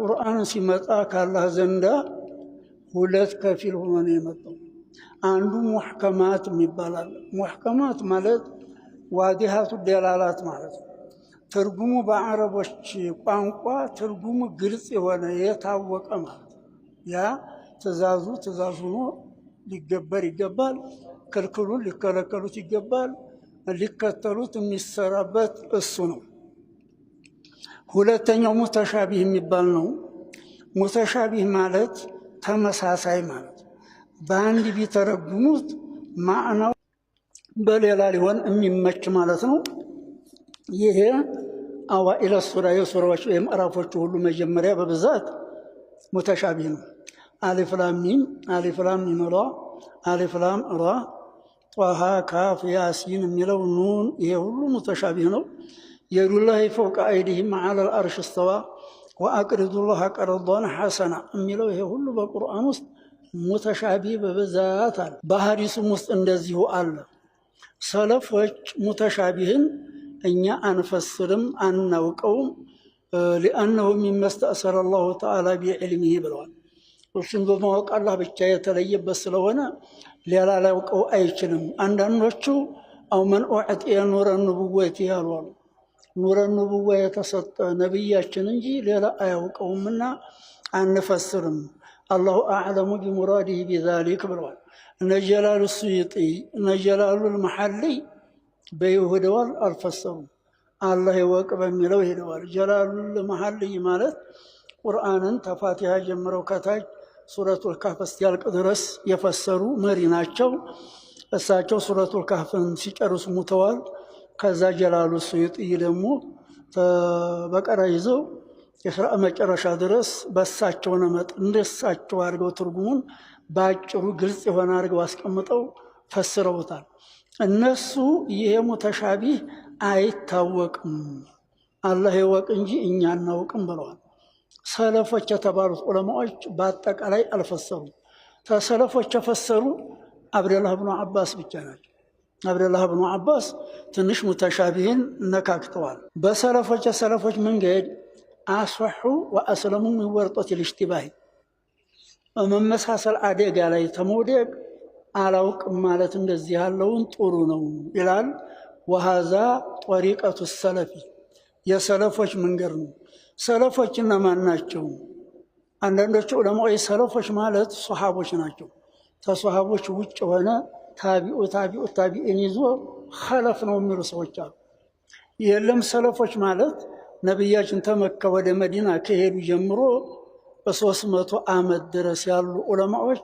ቁርአን ሲመጣ ካላህ ዘንዳ ሁለት ከፊል ሆኖ ነው የመጣው። አንዱ ሙህከማት ይባላል። ሙህከማት ማለት ዋዲሃቱ ደላላት ማለት ነው። ትርጉሙ በአረቦች ቋንቋ ትርጉሙ ግልጽ የሆነ የታወቀ ማለት ነው። ያ ትእዛዙ ትእዛዝ ሆኖ ሊገበር ይገባል፣ ክልክሉን ሊከለከሉት ይገባል፣ ሊከተሉት የሚሰራበት እሱ ነው። ሁለተኛው ሙተሻቢህ የሚባል ነው። ሙተሻቢህ ማለት ተመሳሳይ ማለት በአንድ ቢተረጉሙት ማዕናው በሌላ ሊሆን የሚመች ማለት ነው። ይሄ አዋኢለ ሱራ የሱራዎች ወይም ምዕራፎቹ ሁሉ መጀመሪያ በብዛት ሙተሻቢህ ነው። አሊፍ ላም ሚም፣ አሊፍ ላም ሚም ራ፣ አሊፍ ላም ራ፣ ጧሃ ካፍ ያሲን የሚለው ኑን፣ ይሄ ሁሉ ሙተሻቢህ ነው። የዱላሂ ፈውቀ አይዲሂም ዐለል አርሽ እስተዋ ወአቅሪዱላህ ቀርደን ሐሰና የሚለው ይሄ ሁሉ በቁርአን ውስጥ ሙተሻቢህ በብዛት አለ። በሐዲስም ውስጥ እንደዚሁ አለ። ሰለፎች ሙተሻቢህን እኛ አንፈስርም አናውቀውም፣ ሊአነሁ ሚማ ስተእሰረ አላሁ ተዓላ ቢዕልሚሂ ብለዋል። እሱን በማወቅ አላህ ብቻ የተለየበት ስለሆነ ሌላ ላያውቀው አይችልም። አንዳንዶቹ አው መን ኡዕጢየ ኑረ ኑቡወቲ ያሉ አሉ። ኑረ ኑቡዋ የተሰጠ ነቢያችን እንጂ ሌላ አያውቀውምና አንፈስርም። አላሁ አዕለሙ ቢሙራዲህ ቢዛሊክ ብለዋል። እነ ጀላሉ ሱዩጢ እነ ጀላሉ ልመሐሊ በይሁደዋል አልፈሰሩም። አላህ ይወቅ በሚለው ሄደዋል። ጀላሉ ልመሐሊ ማለት ቁርአንን ተፋቲሃ ጀምረው ከታች ሱረቱል ካፍ እስኪያልቅ ድረስ የፈሰሩ መሪ ናቸው። እሳቸው ሱረቱል ካፍን ሲጨርሱ ሙተዋል። ከዛ ጀላሉ ሱዩጢ ደግሞ በቀራ ይዘው የሥራ መጨረሻ ድረስ በእሳቸው ነመጥ እንደሳቸው አድርገው ትርጉሙን በአጭሩ ግልጽ የሆነ አድርገው አስቀምጠው ፈስረውታል። እነሱ ይሄ ሙተሻቢህ አይታወቅም አላህ ይወቅ እንጂ እኛ አናውቅም ብለዋል። ሰለፎች የተባሉት ዑለማዎች በአጠቃላይ አልፈሰሩም። ተሰለፎች የፈሰሩ አብደላህ ብኑ አባስ ብቻ ናቸው። አብደላህ ብኑ አባስ ትንሽ ሙተሻቢህን ነካክተዋል። በሰለፎች የሰለፎች መንገድ አስሑ ወአስለሙ ሚን ወርጦት ልእሽቲባህ በመመሳሰል አደጋ ላይ ተመውደቅ አላውቅም ማለት እንደዚህ ያለውን ጥሩ ነው ይላል። ወሃዛ ጠሪቀቱ ሰለፊ የሰለፎች መንገድ ነው። ሰለፎች እነማን ናቸው? አንዳንዶቹ ዑለማዎች ሰለፎች ማለት ሶሃቦች ናቸው። ተሶሃቦች ውጭ ሆነ ታቢኡ ታቢኢን ይዞ ኸለፍ ነው የሚሉ ሰዎች አሉ። የለም ሰለፎች ማለት ነቢያችን ተመካ ወደ መዲና ከሄዱ ጀምሮ በ300 ዓመት ድረስ ያሉ ዑለማዎች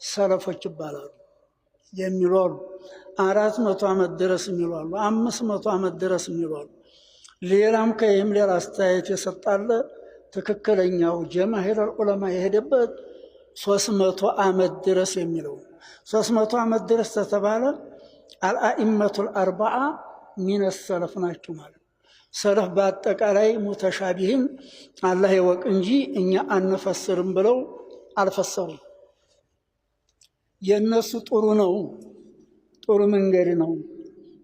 ሰለፎች ይባላሉ የሚሉ አሉ። 400 ዓመት ድረስ የሚሉ አሉ። 500 ዓመት ድረስ የሚሉ አሉ። ሌላም ከይህም ሌላ አስተያየት የሰጣለ ትክክለኛው ጀማሂር ዑለማ የሄደበት 300 ዓመት ድረስ የሚለው 300 ዓመት ድረስ ተተባለ አልአኢመቱል አርበዓ ሚነ ሰለፍ ናቸው ማለት። ሰለፍ በአጠቃላይ ሙተሻቢህን አላህ ይወቅ እንጂ እኛ አንፈስርም ብለው አልፈሰሩም። የእነሱ ጥሩ ነው፣ ጥሩ መንገድ ነው፣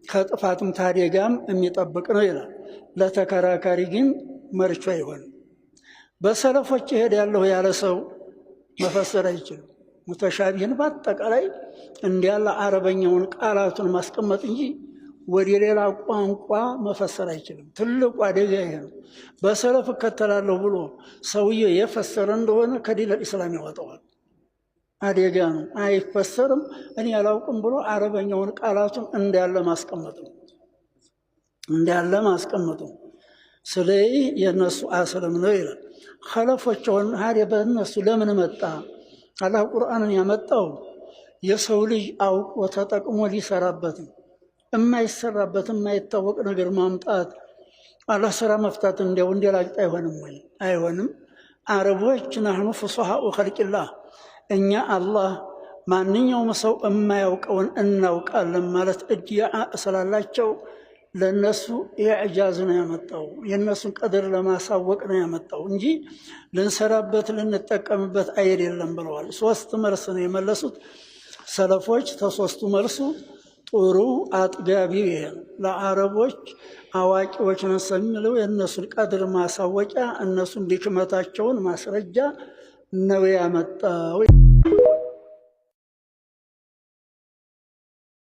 ከጥፋትም ታደጋም የሚጠብቅ ነው ይላል። ለተከራካሪ ግን መርቾ አይሆንም። በሰለፎች እሄዳለሁ ያለ ሰው መፈሰር አይችልም። ሙተሻቢህን በአጠቃላይ እንዲያለ አረበኛውን ቃላቱን ማስቀመጥ እንጂ ወደ ሌላ ቋንቋ መፈሰር አይችልም። ትልቁ አደጋ ይሄ ነው። በሰለፍ እከተላለሁ ብሎ ሰውዬው የፈሰረ እንደሆነ ከዲን አልኢስላም ያወጣዋል። አደጋ ነው። አይፈሰርም። እኔ አላውቅም ብሎ አረበኛውን ቃላቱን እንዳለ ማስቀመጥ ነው፣ እንዳለ ማስቀመጥ ነው። ስለዚህ የነሱ አስለም ነው ይላል። ኸለፎቹን ሀዲያ በእነሱ ለምን መጣ? አላህ ቁርአንን ያመጣው የሰው ልጅ አውቆ ተጠቅሞ ሊሰራበት ነው። የማይሰራበት የማይታወቅ ነገር ማምጣት አላህ ስራ መፍታት እንዲያው እንደላቅጥ አይሆንም ወይ? አይሆንም። አረቦች ናህኑ ፍሱሃኡ ኸልቂላህ እኛ አላህ ማንኛውም ሰው የማያውቀውን እናውቃለን ማለት እድያ ስላላቸው ለነሱ ኢዕጃዝ ነው ያመጣው። የነሱን ቀድር ለማሳወቅ ነው ያመጣው እንጂ ልንሰራበት ልንጠቀምበት አይደለም ብለዋል። ሶስት መልስ ነው የመለሱት ሰለፎች። ተሶስቱ መልሱ ጥሩ አጥጋቢ ይሄ ነው። ለአረቦች አዋቂዎች ነን የሚለው የእነሱን ቀድር ማሳወቂያ እነሱን ድክመታቸውን ማስረጃ ነው ያመጣው።